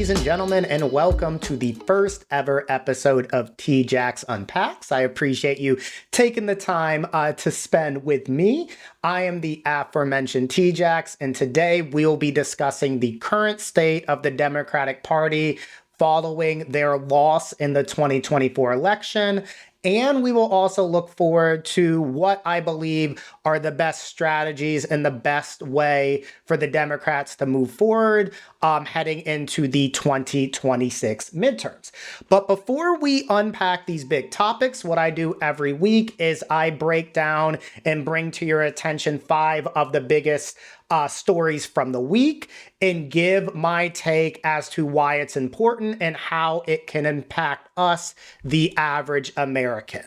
ladies and gentlemen, and welcome to the first ever episode of TJacks Unpacks. I appreciate you taking the time to spend with me. I am the aforementioned TJacks, and today we'll be discussing the current state of the Democratic Party following their loss in the 2024 election. And we will also look forward to what I believe are the best strategies and the best way for the Democrats to move forward heading into the 2026 midterms. But before we unpack these big topics, what I do every week is I break down and bring to your attention 5 of the biggest stories from the week and give my take as to why it's important and how it can impact us, the average American.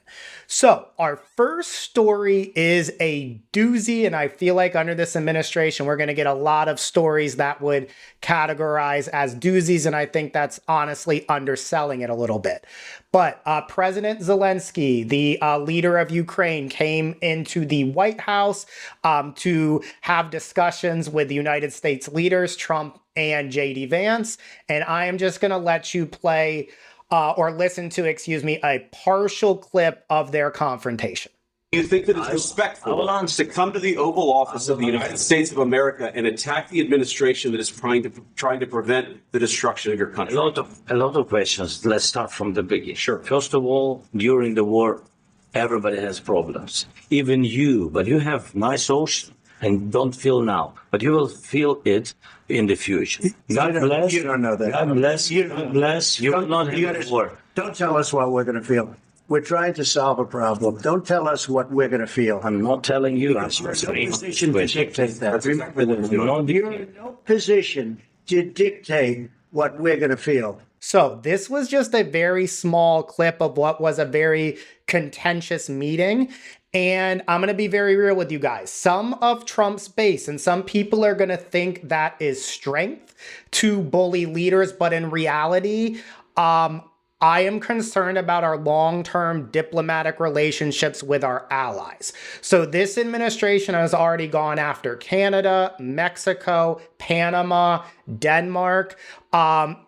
So our first story is a doozy, and I feel like under this administration, we're going to get a lot of stories that would categorize as doozies, and I think that's honestly underselling it a little bit. But President Zelensky, the leader of Ukraine, came into the White House to have discussions with the United States leaders, Trump and J.D. Vance. And I am just going to let you play or listen to, a partial clip of their confrontation. Do you think that it's respectful to come to the Oval Office of the United States of America and attack the administration that is trying to prevent the destruction of your country? A lot of questions. Let's start from the beginning. Sure. First of all, during the war, everybody has problems. Even you, but you have nice ocean and don't feel now, but you will feel it in the future. God bless. You don't know that. God bless. God bless. You will not have war. Don't tell us what we're going to feel. We're trying to solve a problem. Don't tell us what we're going to feel. I'm not telling you. You're in no position to dictate that. You're You're in no position to dictate what we're going to feel. So this was just a very small clip of what was a very contentious meeting. And I'm going to be very real with you guys. Some of Trump's base and some people are going to think that is strength to bully leaders. But in reality, I am concerned about our long-term diplomatic relationships with our allies. So this administration has already gone after Canada, Mexico, Panama, Denmark,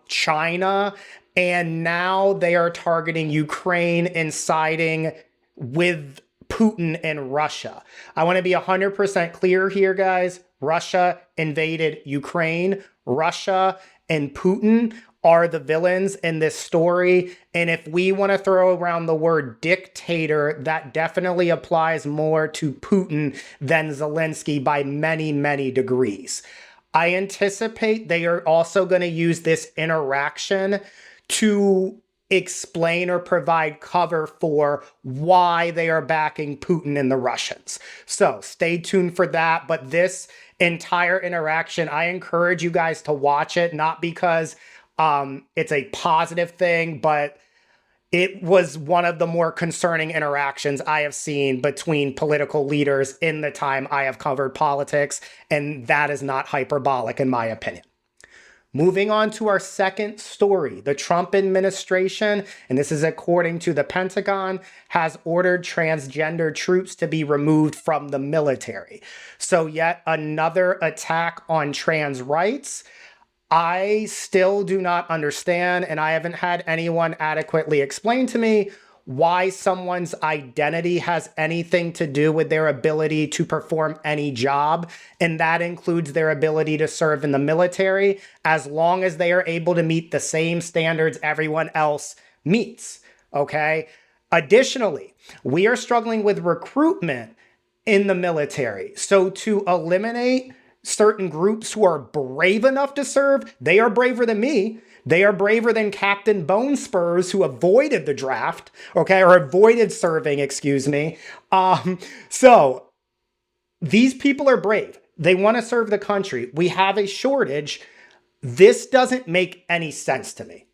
China, and now they are targeting Ukraine and siding with Putin and Russia. I want to be 100% clear here, guys. Russia invaded Ukraine. Russia and Putin are the villains in this story. And if we want to throw around the word dictator, that definitely applies more to Putin than Zelensky by many, many degrees. I anticipate they are also going to use this interaction to explain or provide cover for why they are backing Putin and the Russians. So stay tuned for that. But this entire interaction, I encourage you guys to watch it, not because it's a positive thing, but it was one of the more concerning interactions I have seen between political leaders in the time I have covered politics, and that is not hyperbolic in my opinion. Moving on to our second story, the Trump administration, and this is according to the Pentagon, has ordered transgender troops to be removed from the military. So yet another attack on trans rights. I still do not understand, and I haven't had anyone adequately explain to me why someone's identity has anything to do with their ability to perform any job, and that includes their ability to serve in the military, as long as they are able to meet the same standards everyone else meets, okay? Additionally, we are struggling with recruitment in the military. So to eliminate certain groups who are brave enough to serve, they are braver than me. They are braver than Captain Bone Spurs, who avoided the draft, okay, or avoided serving, So these people are brave. They want to serve the country. We have a shortage. This doesn't make any sense to me.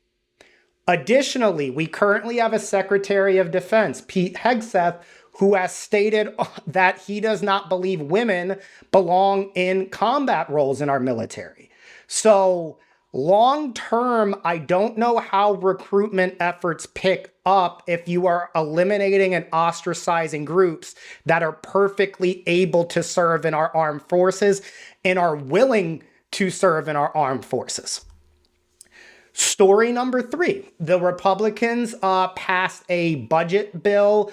Additionally, we currently have a Secretary of Defense, Pete Hegseth, who has stated that he does not believe women belong in combat roles in our military. So long term, I don't know how recruitment efforts pick up if you are eliminating and ostracizing groups that are perfectly able to serve in our armed forces and are willing to serve in our armed forces. Story number 3, the Republicans passed a budget bill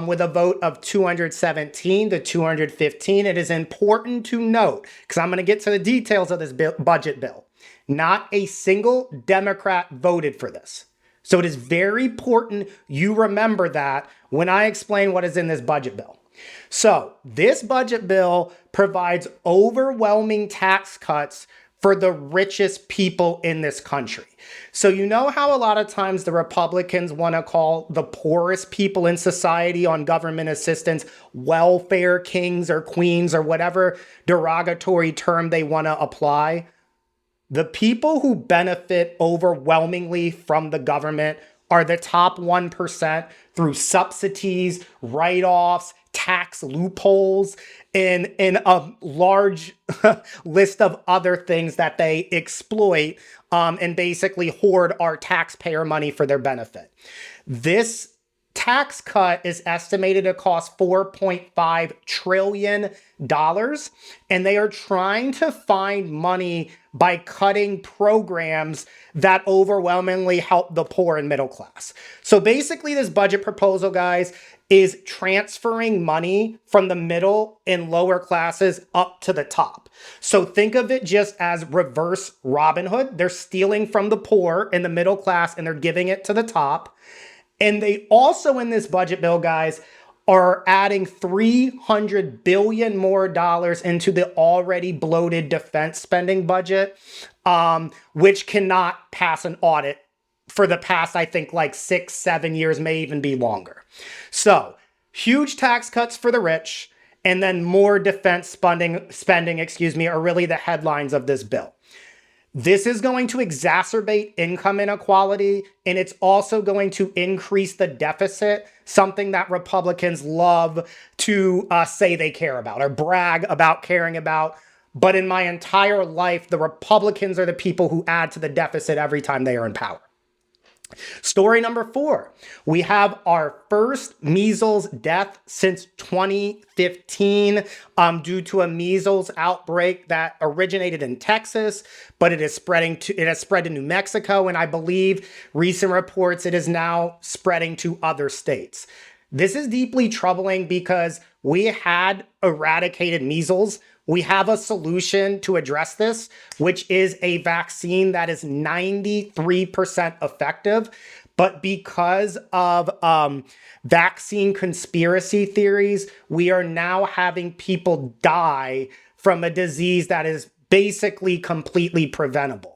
with a vote of 217 to 215. It is important to note, because I'm going to get to the details of this budget bill, not a single Democrat voted for this. So it is very important you remember that when I explain what is in this budget bill. So this budget bill provides overwhelming tax cuts for the richest people in this country. So you know how a lot of times the Republicans want to call the poorest people in society on government assistance welfare kings or queens or whatever derogatory term they want to apply? The people who benefit overwhelmingly from the government are the top 1% through subsidies, write-offs, tax loopholes, and a large list of other things that they exploit and basically hoard our taxpayer money for their benefit. This tax cut is estimated to cost $4.5 trillion, and they are trying to find money by cutting programs that overwhelmingly help the poor and middle class. So basically, this budget proposal, guys, is transferring money from the middle and lower classes up to the top. So think of it just as reverse Robin Hood. They're stealing from the poor and the middle class, and they're giving it to the top. And they also, in this budget bill, guys, are adding $300 billion more into the already bloated defense spending budget, which cannot pass an audit for the past, I think, like 6-7 years, may even be longer. So huge tax cuts for the rich, and then more defense spending, are really the headlines of this bill. This is going to exacerbate income inequality, and it's also going to increase the deficit, something that Republicans love to say they care about or brag about caring about. But in my entire life, the Republicans are the people who add to the deficit every time they are in power. Story number 4, we have our first measles death since 2015 due to a measles outbreak that originated in Texas, but it has spread to New Mexico, and I believe recent reports it is now spreading to other states. This is deeply troubling because we had eradicated measles. We have a solution to address this, which is a vaccine that is 93% effective. But because of vaccine conspiracy theories, we are now having people die from a disease that is basically completely preventable.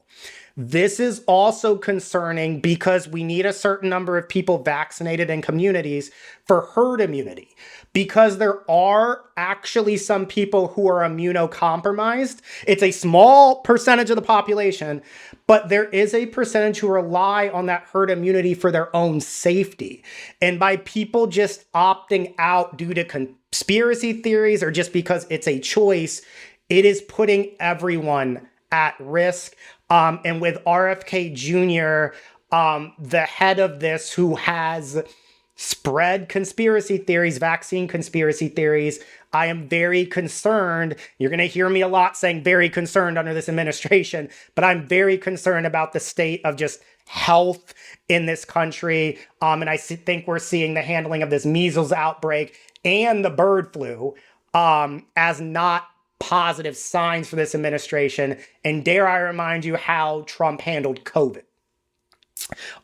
This is also concerning because we need a certain number of people vaccinated in communities for herd immunity. Because there are actually some people who are immunocompromised. It's a small percentage of the population, but there is a percentage who rely on that herd immunity for their own safety. And by people just opting out due to conspiracy theories or just because it's a choice, it is putting everyone at risk. And with RFK Jr., the head of this, who has spread conspiracy theories, vaccine conspiracy theories, I am very concerned. You're going to hear me a lot saying very concerned under this administration, but I'm very concerned about the state of just health in this country. And I think we're seeing the handling of this measles outbreak and the bird flu as not positive signs for this administration. And dare I remind you how Trump handled COVID.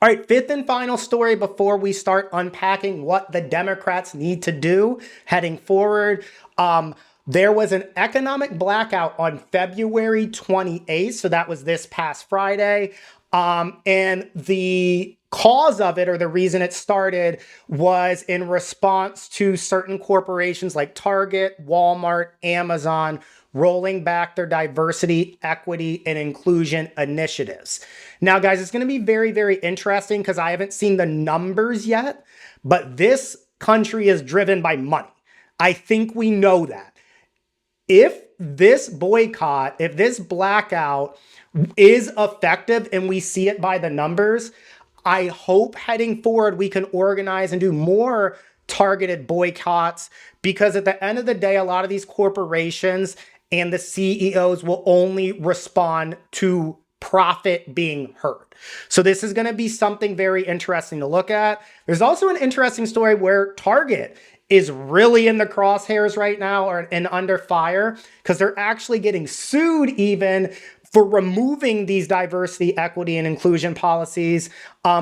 All right, 5th and final story before we start unpacking what the Democrats need to do heading forward. There was an economic blackout on February 28th. So that was this past Friday. And the cause of it, or the reason it started, was in response to certain corporations like Target, Walmart, Amazon rolling back their diversity, equity, and inclusion initiatives. Now, guys, it's going to be very, very interesting because I haven't seen the numbers yet, but this country is driven by money. I think we know that. If this boycott, if this blackout is effective and we see it by the numbers, I hope heading forward we can organize and do more targeted boycotts, because at the end of the day, a lot of these corporations and the CEOs will only respond to profit being hurt. So this is going to be something very interesting to look at. There's also an interesting story where Target is really in the crosshairs right now and under fire because they're actually getting sued even for removing these diversity, equity, and inclusion policies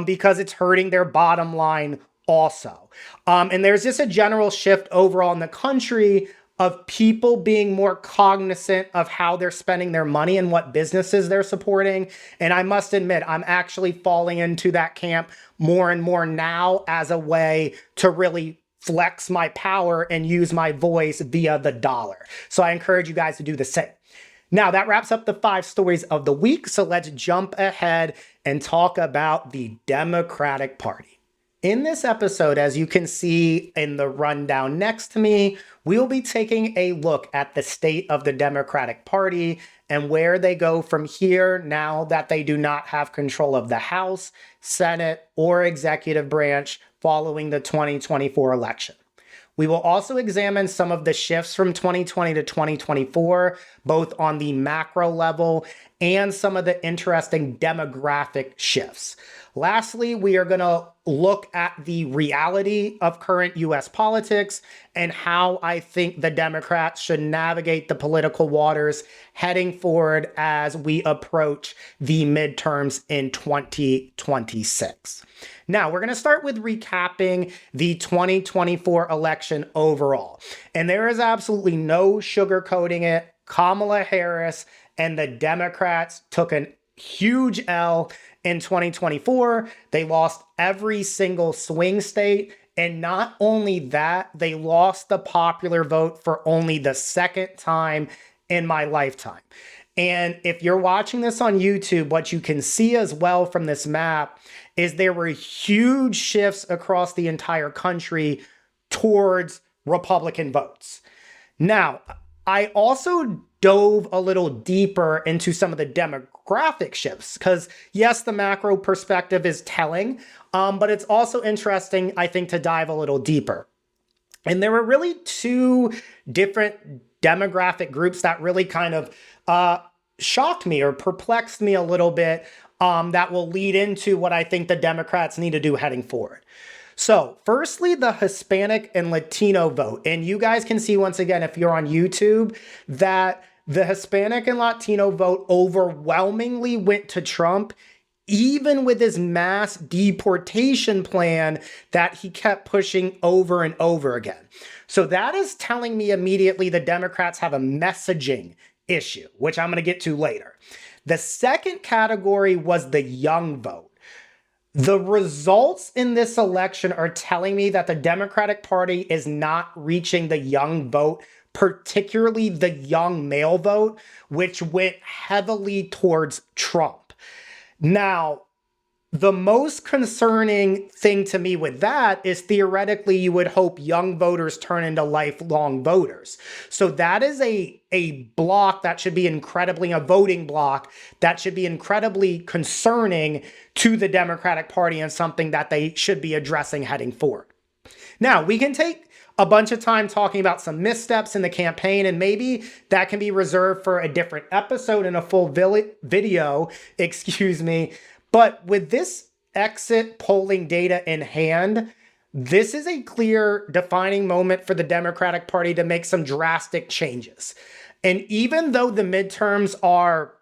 because it's hurting their bottom line also. And there's just a general shift overall in the country of people being more cognizant of how they're spending their money and what businesses they're supporting. And I must admit, I'm actually falling into that camp more and more now as a way to really flex my power and use my voice via the dollar. So I encourage you guys to do the same. Now, that wraps up the 5 stories of the week. So let's jump ahead and talk about the Democratic Party. In this episode, as you can see in the rundown next to me, we'll be taking a look at the state of the Democratic Party and where they go from here now that they do not have control of the House, Senate, or executive branch following the 2024 election. We will also examine some of the shifts from 2020 to 2024, both on the macro level and some of the interesting demographic shifts. Lastly, we are going to look at the reality of current U.S. politics and how I think the Democrats should navigate the political waters heading forward as we approach the midterms in 2026. Now, we're going to start with recapping the 2024 election overall. And there is absolutely no sugarcoating it. Kamala Harris and the Democrats took an huge L in 2024. They lost every single swing state. And not only that, they lost the popular vote for only the second time in my lifetime. And if you're watching this on YouTube, what you can see as well from this map is there were huge shifts across the entire country towards Republican votes. Now, I also dove a little deeper into some of the demographic shifts because, yes, the macro perspective is telling, but it's also interesting, I think, to dive a little deeper. And there were really 2 different demographic groups that really kind of shocked me or perplexed me a little bit that will lead into what I think the Democrats need to do heading forward. So firstly, the Hispanic and Latino vote. And you guys can see once again, if you're on YouTube, that the Hispanic and Latino vote overwhelmingly went to Trump, even with his mass deportation plan that he kept pushing over and over again. So that is telling me immediately the Democrats have a messaging issue, which I'm going to get to later. The second category was the young vote. The results in this election are telling me that the Democratic Party is not reaching the young vote, particularly the young male vote, which went heavily towards Trump. Now, the most concerning thing to me with that is theoretically you would hope young voters turn into lifelong voters. So that is a block that should be a voting block that should be incredibly concerning to the Democratic Party and something that they should be addressing heading forward. Now, we can take a bunch of time talking about some missteps in the campaign, and maybe that can be reserved for a different episode and a full video, But with this exit polling data in hand, this is a clear defining moment for the Democratic Party to make some drastic changes. And even though the midterms are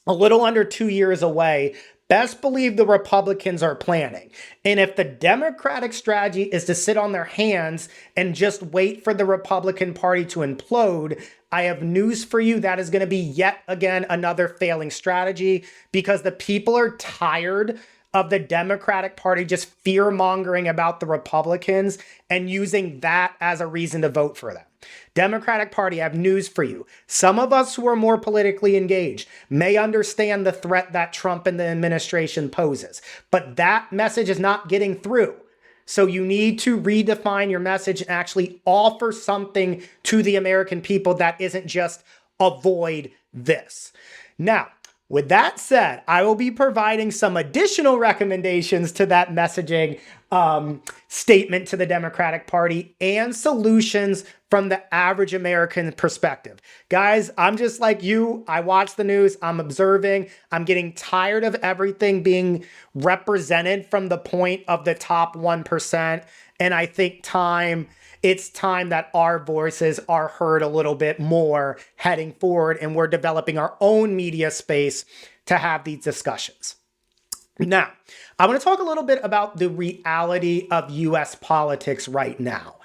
a little under 2 years away, best believe the Republicans are planning. And if the Democratic strategy is to sit on their hands and just wait for the Republican Party to implode, I have news for you. That is going to be yet again another failing strategy because the people are tired of the Democratic Party just fear-mongering about the Republicans and using that as a reason to vote for them. Democratic Party, I have news for you. Some of us who are more politically engaged may understand the threat that Trump and the administration poses, but that message is not getting through. So you need to redefine your message and actually offer something to the American people that isn't just avoid this. Now, with that said, I will be providing some additional recommendations to that messaging statement to the Democratic Party and solutions from the average American perspective. Guys, I'm just like you. I watch the news. I'm observing. I'm getting tired of everything being represented from the point of the top 1%. And I think it's time that our voices are heard a little bit more heading forward, and we're developing our own media space to have these discussions. Now, I want to talk a little bit about the reality of US politics right now.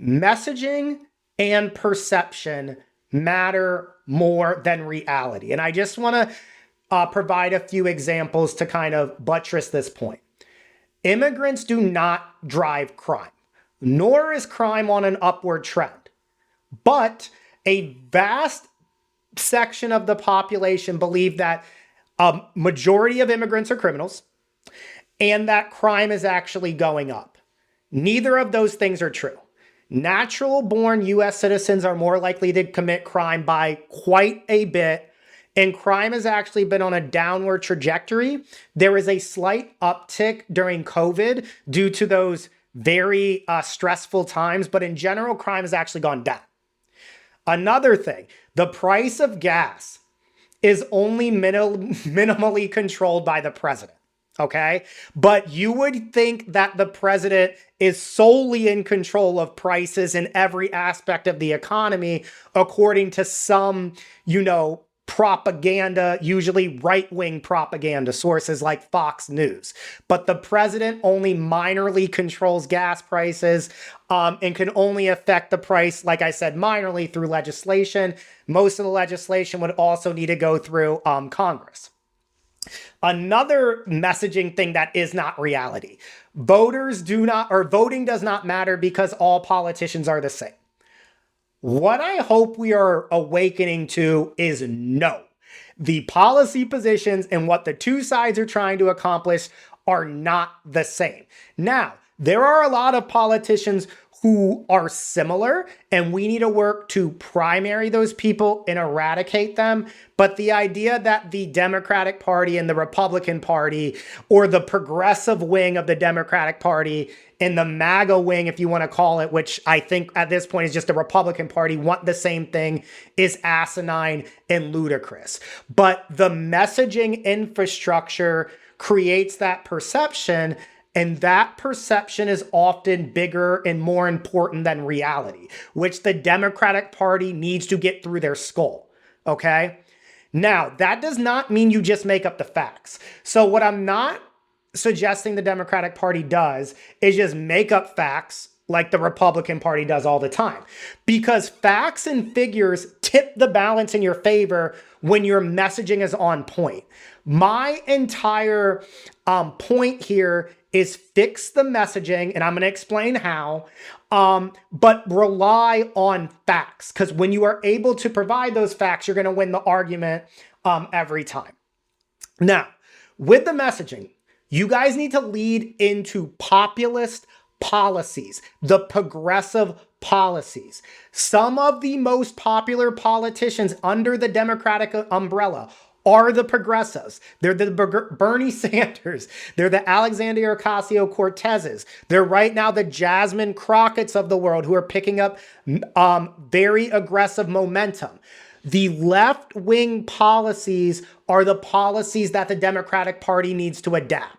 Messaging and perception matter more than reality. And I just want to provide a few examples to kind of buttress this point. Immigrants do not drive crime, nor is crime on an upward trend. But a vast section of the population believe that a majority of immigrants are criminals and that crime is actually going up. Neither of those things are true. Natural born US citizens are more likely to commit crime by quite a bit, and crime has actually been on a downward trajectory. There is a slight uptick during COVID due to those very stressful times, but in general, crime has actually gone down. Another thing, the price of gas is only minimally controlled by the president, okay? But you would think that the president is solely in control of prices in every aspect of the economy, according to some, propaganda, usually right-wing propaganda sources like Fox News. But the president only minorly controls gas prices and can only affect the price, like I said, minorly through legislation. Most of the legislation would also need to go through Congress. Another messaging thing that is not reality. Voting does not matter because all politicians are the same. What I hope we are awakening to is no. The policy positions and what the two sides are trying to accomplish are not the same. Now, there are a lot of politicians who are similar, and we need to work to primary those people and eradicate them. But the idea that the Democratic Party and the Republican Party, or the progressive wing of the Democratic Party and the MAGA wing, if you want to call it, which I think at this point is just the Republican Party, want the same thing, is asinine and ludicrous. But the messaging infrastructure creates that perception, and that perception is often bigger and more important than reality, which the Democratic Party needs to get through their skull, okay? Now, that does not mean you just make up the facts. So what I'm not suggesting the Democratic Party does is just make up facts like the Republican Party does all the time, because facts and figures tip the balance in your favor when your messaging is on point. My entire point here is fix the messaging, and I'm going to explain how, but rely on facts, because when you are able to provide those facts, you're going to win the argument every time. Now, with the messaging, you guys need to lead into populist policies, the progressive policies. Some of the most popular politicians under the Democratic umbrella are the progressives. They're the Bernie Sanders. They're the Alexandria Ocasio-Cortezes. They're right now the Jasmine Crockett's of the world who are picking up very aggressive momentum. The left-wing policies are the policies that the Democratic Party needs to adapt.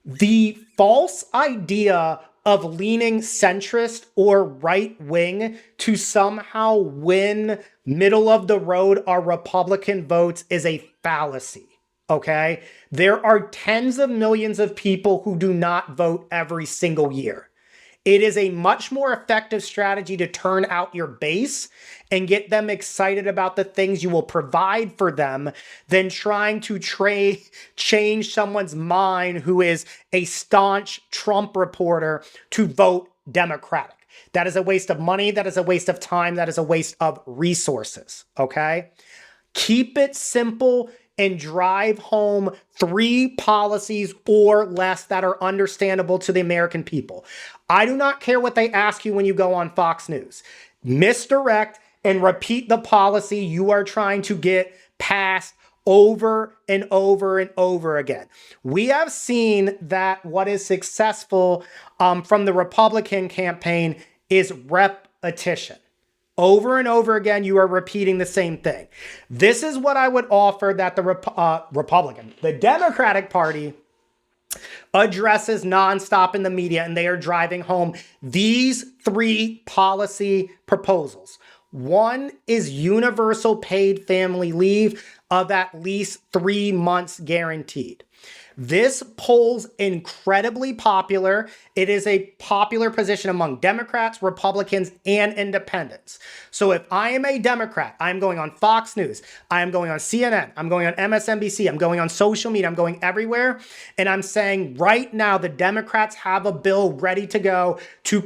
The false idea of leaning centrist or right wing to somehow win middle of the road or Republican votes is a fallacy, okay? There are tens of millions of people who do not vote every single year. It is a much more effective strategy to turn out your base and get them excited about the things you will provide for them than trying to change someone's mind who is a staunch Trump reporter to vote Democratic. That is a waste of money. That is a waste of time. That is a waste of resources, okay? Keep it simple and drive home 3 policies or less that are understandable to the American people. I do not care what they ask you when you go on Fox News. Misdirect and repeat the policy you are trying to get passed over and over and over again. We have seen that what is successful from the Republican campaign is repetition. Over and over again, you are repeating the same thing. This is what I would offer that the Democratic Party addresses nonstop in the media, and they are driving home these three policy proposals. One is universal paid family leave of at least 3 months guaranteed. This polls incredibly popular. It is a popular position among Democrats, Republicans, and independents. So if I am a Democrat, I'm going on Fox News, I'm going on CNN, I'm going on MSNBC, I'm going on social media, I'm going everywhere, and I'm saying right now the Democrats have a bill ready to go to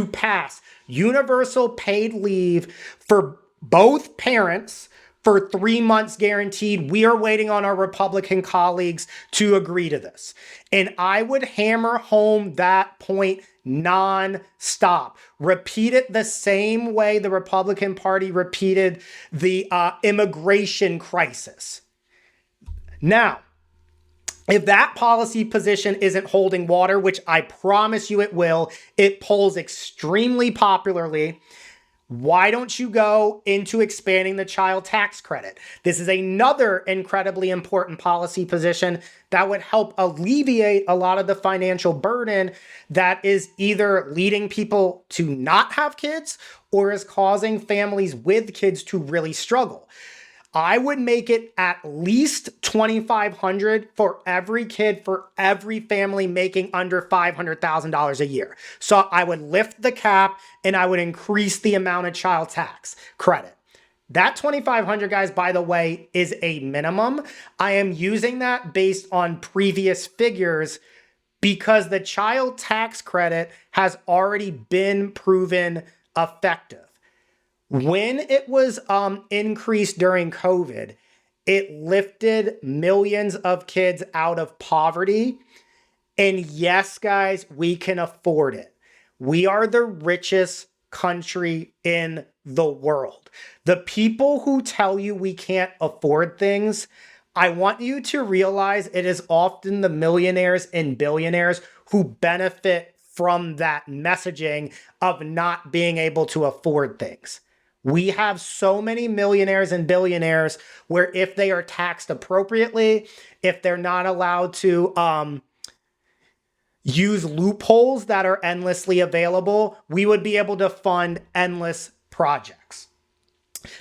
pass universal paid leave for both parents for 3 months guaranteed. We are waiting on our Republican colleagues to agree to this. And I would hammer home that point non-stop. Repeat it the same way the Republican Party repeated the immigration crisis. Now, if that policy position isn't holding water, which I promise you it will, it polls extremely popularly. Why don't you go into expanding the child tax credit? This is another incredibly important policy position that would help alleviate a lot of the financial burden that is either leading people to not have kids or is causing families with kids to really struggle. I would make it at least $2,500 for every kid, for every family making under $500,000 a year. So I would lift the cap and I would increase the amount of child tax credit. That $2,500, guys, by the way, is a minimum. I am using that based on previous figures because the child tax credit has already been proven effective. When it was increased during COVID, it lifted millions of kids out of poverty. And yes, guys, we can afford it. We are the richest country in the world. The people who tell you we can't afford things, I want you to realize it is often the millionaires and billionaires who benefit from that messaging of not being able to afford things. We have so many millionaires and billionaires where if they are taxed appropriately, if they're not allowed to use loopholes that are endlessly available, we would be able to fund endless projects.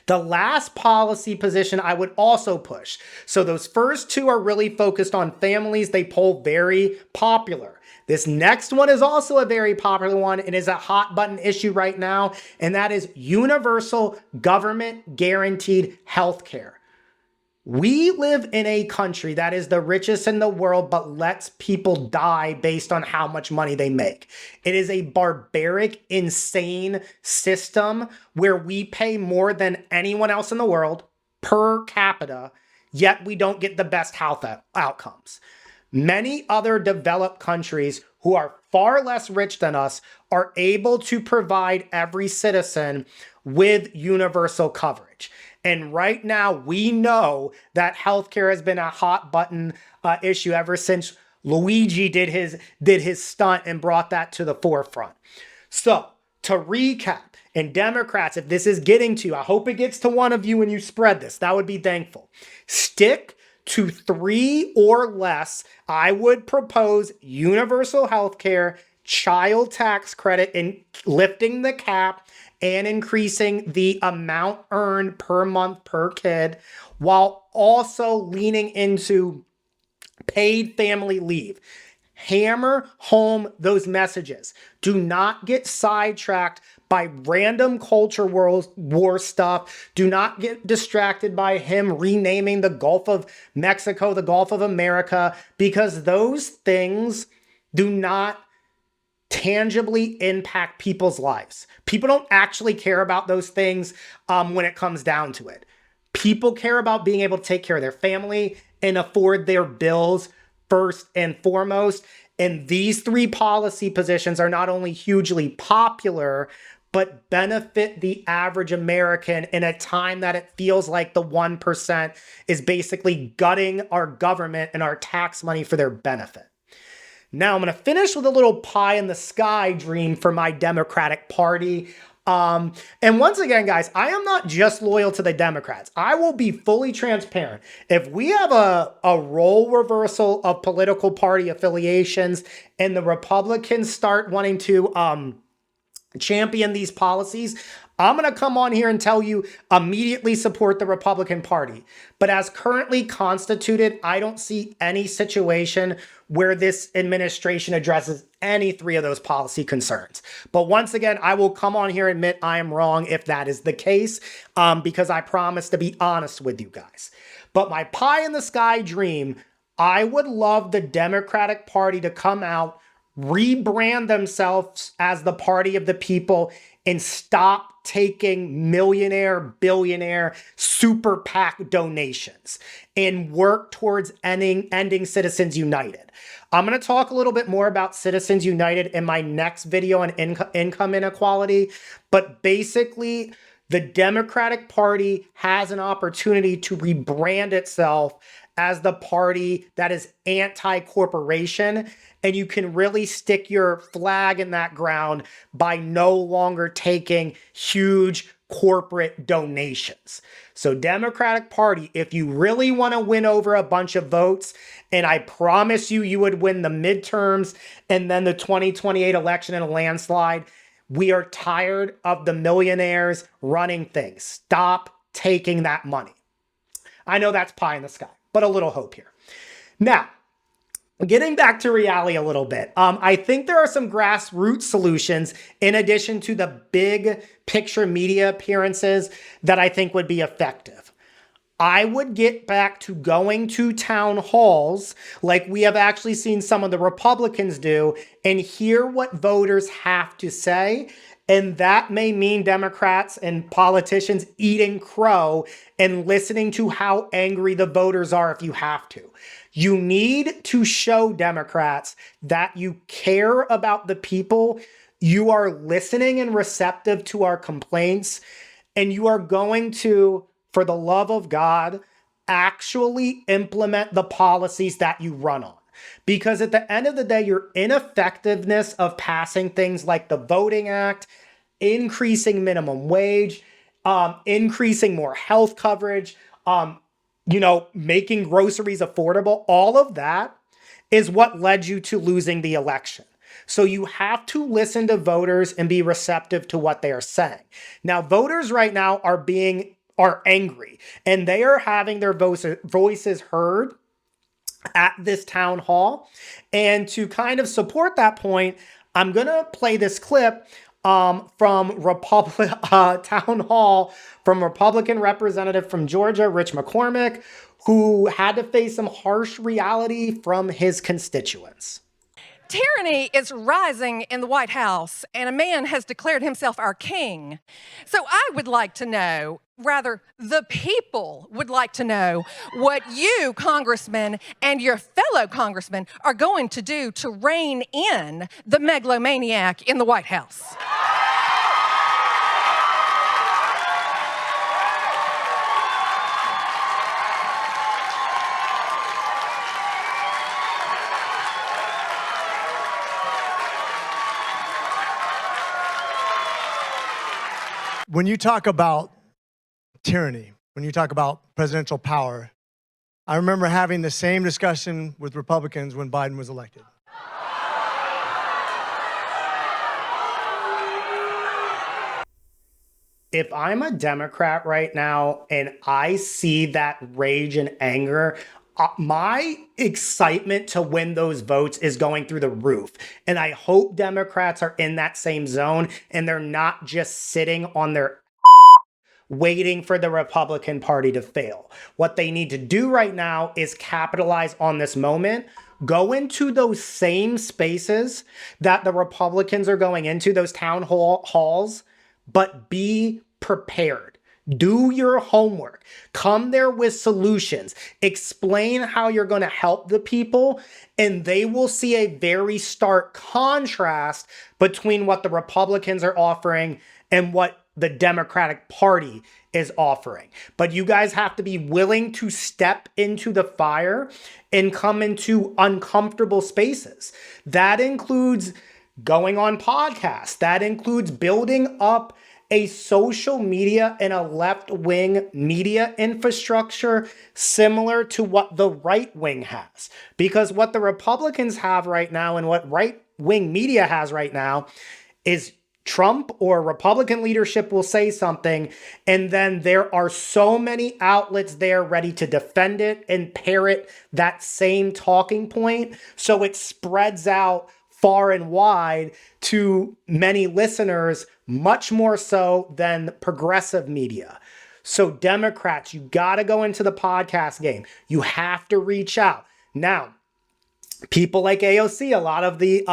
The last policy position I would also push. So those first two are really focused on families. They poll very popular. This next one is also a very popular one and is a hot button issue right now, and that is universal government guaranteed health care. We live in a country that is the richest in the world, but lets people die based on how much money they make. It is a barbaric, insane system where we pay more than anyone else in the world per capita, yet we don't get the best health outcomes. Many other developed countries who are far less rich than us are able to provide every citizen with universal coverage. And right now, we know that healthcare has been a hot button issue ever since Luigi did his stunt and brought that to the forefront. So, to recap, and Democrats, if this is getting to you, I hope it gets to one of you when you spread this. That would be thankful. Stick to 3 or less. I would propose universal health care, child tax credit, and lifting the cap and increasing the amount earned per month per kid, while also leaning into paid family leave. Hammer home those messages. Do not get sidetracked by random culture war stuff. Do not get distracted by him renaming the Gulf of Mexico the Gulf of America, because those things do not tangibly impact people's lives. People don't actually care about those things when it comes down to it. People care about being able to take care of their family and afford their bills first and foremost. And these 3 policy positions are not only hugely popular, but benefit the average American in a time that it feels like the 1% is basically gutting our government and our tax money for their benefit. Now, I'm going to finish with a little pie in the sky dream for my Democratic Party. And once again, guys, I am not just loyal to the Democrats. I will be fully transparent. If we have a role reversal of political party affiliations and the Republicans start wanting to champion these policies, I'm going to come on here and tell you immediately support the Republican Party. But as currently constituted, I don't see any situation where this administration addresses any three of those policy concerns. But once again, I will come on here and admit I am wrong if that is the case, because I promise to be honest with you guys. But my pie in the sky dream, I would love the Democratic Party to come out, rebrand themselves as the party of the people, and stop taking millionaire, billionaire, super PAC donations and work towards ending Citizens United. I'm going to talk a little bit more about Citizens United in my next video on income inequality, but basically the Democratic Party has an opportunity to rebrand itself as the party that is anti-corporation, and you can really stick your flag in that ground by no longer taking huge corporate donations. So Democratic Party, if you really want to win over a bunch of votes, and I promise you, you would win the midterms and then the 2028 election in a landslide, we are tired of the millionaires running things. Stop taking that money. I know that's pie in the sky, but a little hope here. Now, getting back to reality a little bit, I think there are some grassroots solutions in addition to the big picture media appearances that I think would be effective. I would get back to going to town halls like we have actually seen some of the Republicans do and hear what voters have to say. And that may mean Democrats and politicians eating crow and listening to how angry the voters are if you have to. You need to show Democrats that you care about the people, you are listening and receptive to our complaints, and you are going to, for the love of God, actually implement the policies that you run on. Because at the end of the day, your ineffectiveness of passing things like the Voting Act, increasing minimum wage, increasing more health coverage, making groceries affordable, all of that is what led you to losing the election. So you have to listen to voters and be receptive to what they are saying. Now, voters right now are angry, and they are having their voices heard at this town hall. And to kind of support that point, I'm going to play this clip from town hall from Republican representative from Georgia, Rich McCormick, who had to face some harsh reality from his constituents. Tyranny is rising in the White House, and a man has declared himself our king. So I would like to know, rather, the people would like to know what you, congressmen, and your fellow congressmen are going to do to rein in the megalomaniac in the White House. When you talk about tyranny, when you talk about presidential power, I remember having the same discussion with Republicans when Biden was elected. If I'm a Democrat right now and I see that rage and anger, my excitement to win those votes is going through the roof. And I hope Democrats are in that same zone and they're not just sitting on their waiting for the Republican Party to fail. What they need to do right now is capitalize on this moment, go into those same spaces that the Republicans are going into, those town halls, but be prepared. Do your homework. Come there with solutions. Explain how you're going to help the people, and they will see a very stark contrast between what the Republicans are offering and what the Democratic Party is offering. But you guys have to be willing to step into the fire and come into uncomfortable spaces. That includes going on podcasts. That includes building up a social media and a left-wing media infrastructure similar to what the right wing has. Because what the Republicans have right now and what right-wing media has right now is Trump or Republican leadership will say something, and then there are so many outlets there ready to defend it and parrot that same talking point. So it spreads out far and wide to many listeners, much more so than progressive media. So Democrats, you got to go into the podcast game. You have to reach out. Now, people like AOC, a lot of the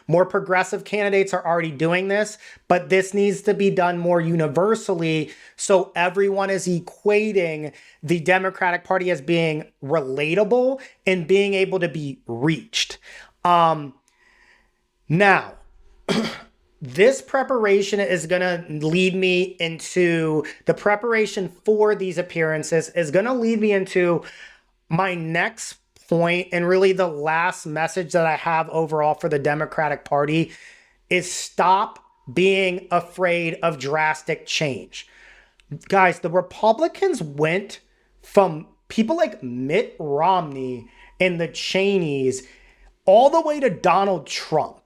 more progressive candidates are already doing this, but this needs to be done more universally so everyone is equating the Democratic Party as being relatable and being able to be reached. Now, this preparation is going to lead me into the preparation for these appearances is going to lead me into my next point, and really the last message that I have overall for the Democratic Party is stop being afraid of drastic change. Guys, the Republicans went from people like Mitt Romney and the Cheneys all the way to Donald Trump.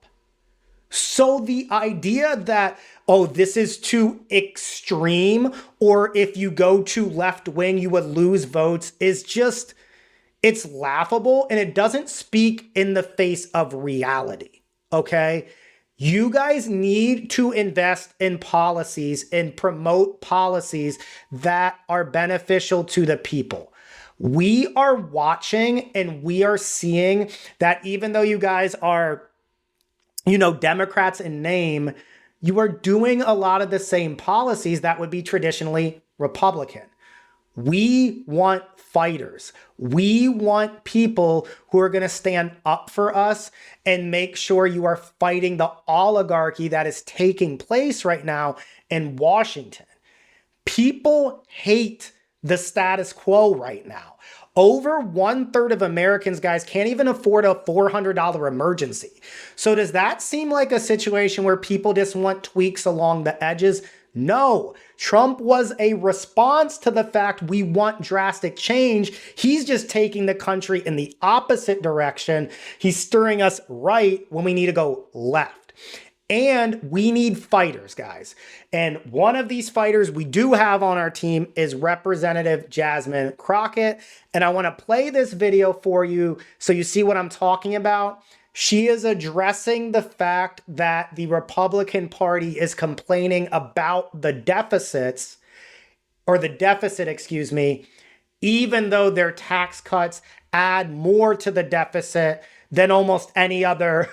So the idea that, oh, this is too extreme, or if you go too left wing, you would lose votes is just, it's laughable, and it doesn't speak in the face of reality, okay? You guys need to invest in policies and promote policies that are beneficial to the people. We are watching and we are seeing that even though you guys are, Democrats in name, you are doing a lot of the same policies that would be traditionally Republican. We want fighters. We want people who are going to stand up for us and make sure you are fighting the oligarchy that is taking place right now in Washington. People hate the status quo right now. Over 1/3 of Americans, guys, can't even afford a $400 emergency. So does that seem like a situation where people just want tweaks along the edges? No. Trump was a response to the fact we want drastic change. He's just taking the country in the opposite direction. He's stirring us right when we need to go left. And we need fighters, guys. And one of these fighters we do have on our team is Representative Jasmine Crockett. And I want to play this video for you so you see what I'm talking about. She is addressing the fact that the Republican Party is complaining about the deficit, even though their tax cuts add more to the deficit than almost any other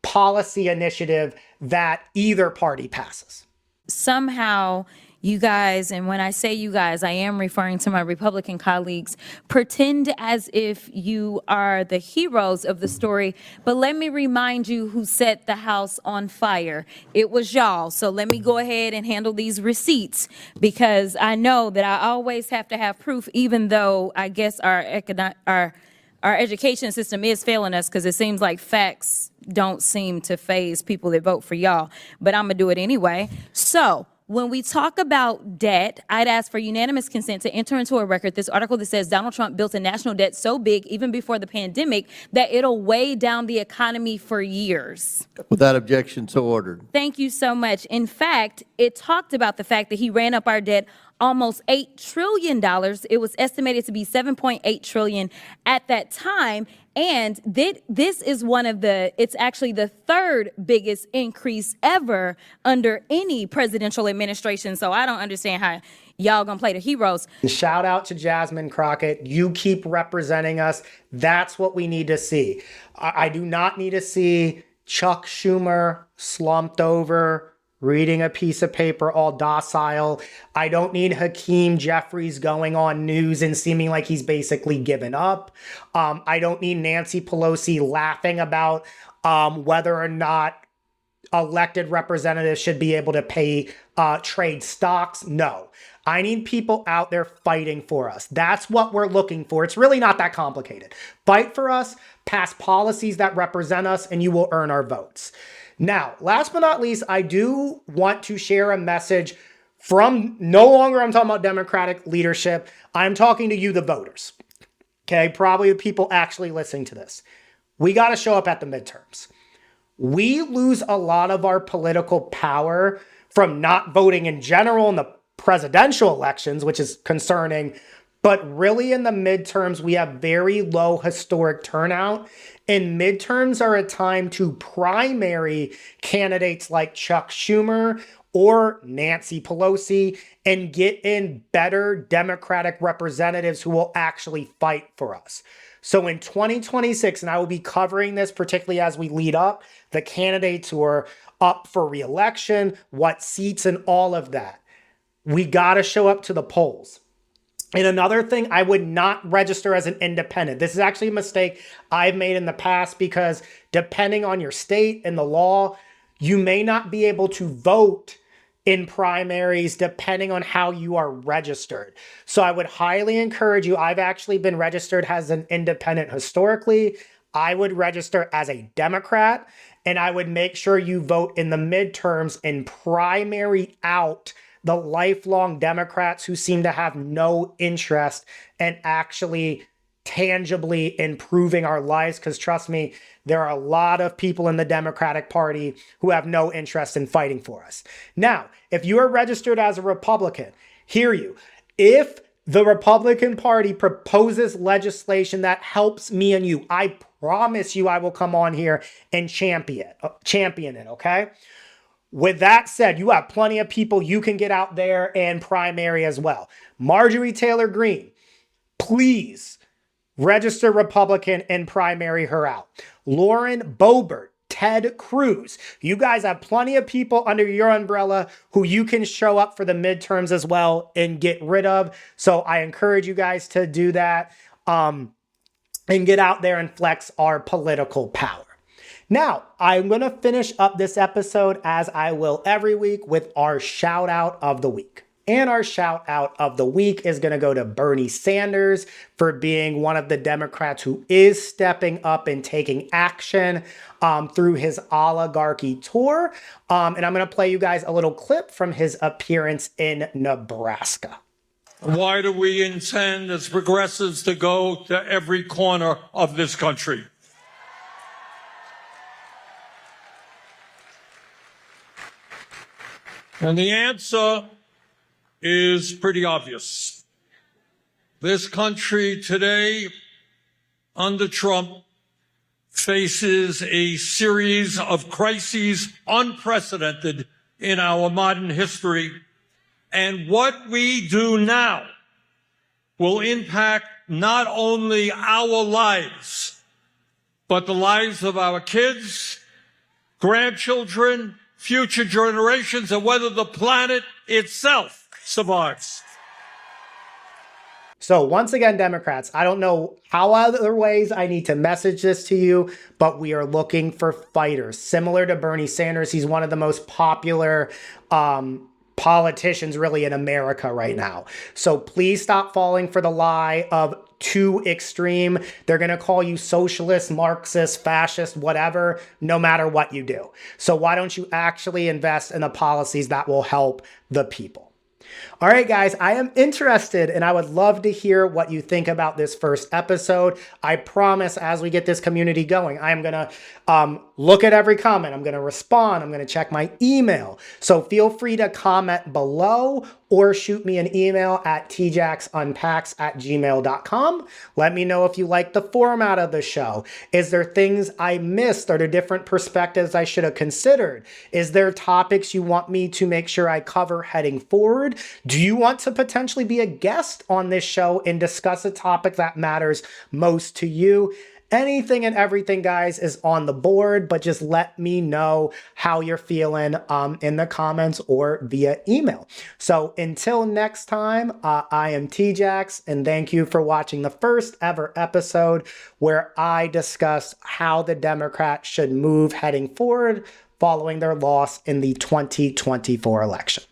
policy initiative that either party passes. Somehow you guys, and when I say you guys, I am referring to my Republican colleagues, pretend as if you are the heroes of the story. But let me remind you who set the house on fire. It was y'all. So let me go ahead and handle these receipts, because I know that I always have to have proof, even though I guess our education system is failing us, because it seems like facts don't seem to faze people that vote for y'all. But I'm going to do it anyway. So when we talk about debt, I'd ask for unanimous consent to enter into a record this article that says Donald Trump built a national debt so big, even before the pandemic, that it'll weigh down the economy for years. Without objection, so ordered. Thank you so much. In fact, it talked about the fact that he ran up our debt almost $8 trillion. It was estimated to be $7.8 trillion at that time. And this is it's actually the third biggest increase ever under any presidential administration. So I don't understand how y'all gonna play the heroes. Shout out to Jasmine Crockett. You keep representing us. That's what we need to see. I do not need to see Chuck Schumer slumped over, reading a piece of paper all docile. I don't need Hakeem Jeffries going on news and seeming like he's basically given up. I don't need Nancy Pelosi laughing about whether or not elected representatives should be able to pay trade stocks. No. I need people out there fighting for us. That's what we're looking for. It's really not that complicated. Fight for us, pass policies that represent us, and you will earn our votes. Now, last but not least, I do want to share a message from no longer I'm talking about Democratic leadership. I'm talking to you, the voters. Okay, probably the people actually listening to this. We got to show up at the midterms. We lose a lot of our political power from not voting in general in the presidential elections, which is concerning, but really in the midterms, we have very low historic turnout. And midterms are a time to primary candidates like Chuck Schumer or Nancy Pelosi and get in better Democratic representatives who will actually fight for us. So in 2026, and I will be covering this particularly as we lead up, the candidates who are up for re-election, what seats and all of that. We got to show up to the polls. And another thing, I would not register as an independent. This is actually a mistake I've made in the past because depending on your state and the law, you may not be able to vote in primaries depending on how you are registered. So I would highly encourage you. I've actually been registered as an independent historically. I would register as a Democrat, and I would make sure you vote in the midterms and primary out the lifelong Democrats who seem to have no interest in actually tangibly improving our lives. Because trust me, there are a lot of people in the Democratic Party who have no interest in fighting for us. Now, if you are registered as a Republican, hear you. If the Republican Party proposes legislation that helps me and you, I promise you I will come on here and champion it, okay? With that said, you have plenty of people you can get out there and primary as well. Marjorie Taylor Greene, please register Republican and primary her out. Lauren Boebert, Ted Cruz. You guys have plenty of people under your umbrella who you can show up for the midterms as well and get rid of. So I encourage you guys to do that and get out there and flex our political power. Now, I'm going to finish up this episode, as I will every week, with our shout out of the week. And our shout out of the week is going to go to Bernie Sanders for being one of the Democrats who is stepping up and taking action through his oligarchy tour. And I'm going to play you guys a little clip from his appearance in Nebraska. Why do we intend as progressives to go to every corner of this country? And the answer is pretty obvious. This country today, under Trump, faces a series of crises unprecedented in our modern history. And what we do now will impact not only our lives, but the lives of our kids, grandchildren, future generations, and whether the planet itself survives. So once again, Democrats, I don't know how other ways I need to message this to you, but we are looking for fighters. Similar to Bernie Sanders, he's one of the most popular politicians really in America right now. So please stop falling for the lie of too extreme. They're going to call you socialist, Marxist, fascist, whatever, no matter what you do. So why don't you actually invest in the policies that will help the people? All right, guys, I am interested and I would love to hear what you think about this first episode. I promise as we get this community going, I'm going to look at every comment. I'm going to respond. I'm going to check my email. So feel free to comment below or shoot me an email at tjacksunpacks@gmail.com. Let me know if you like the format of the show. Is there things I missed? Are there different perspectives I should have considered? Is there topics you want me to make sure I cover heading forward? Do you want to potentially be a guest on this show and discuss a topic that matters most to you? Anything and everything, guys, is on the board, but just let me know how you're feeling in the comments or via email. So until next time, I am TJacks, and thank you for watching the first ever episode where I discussed how the Democrats should move heading forward following their loss in the 2024 election.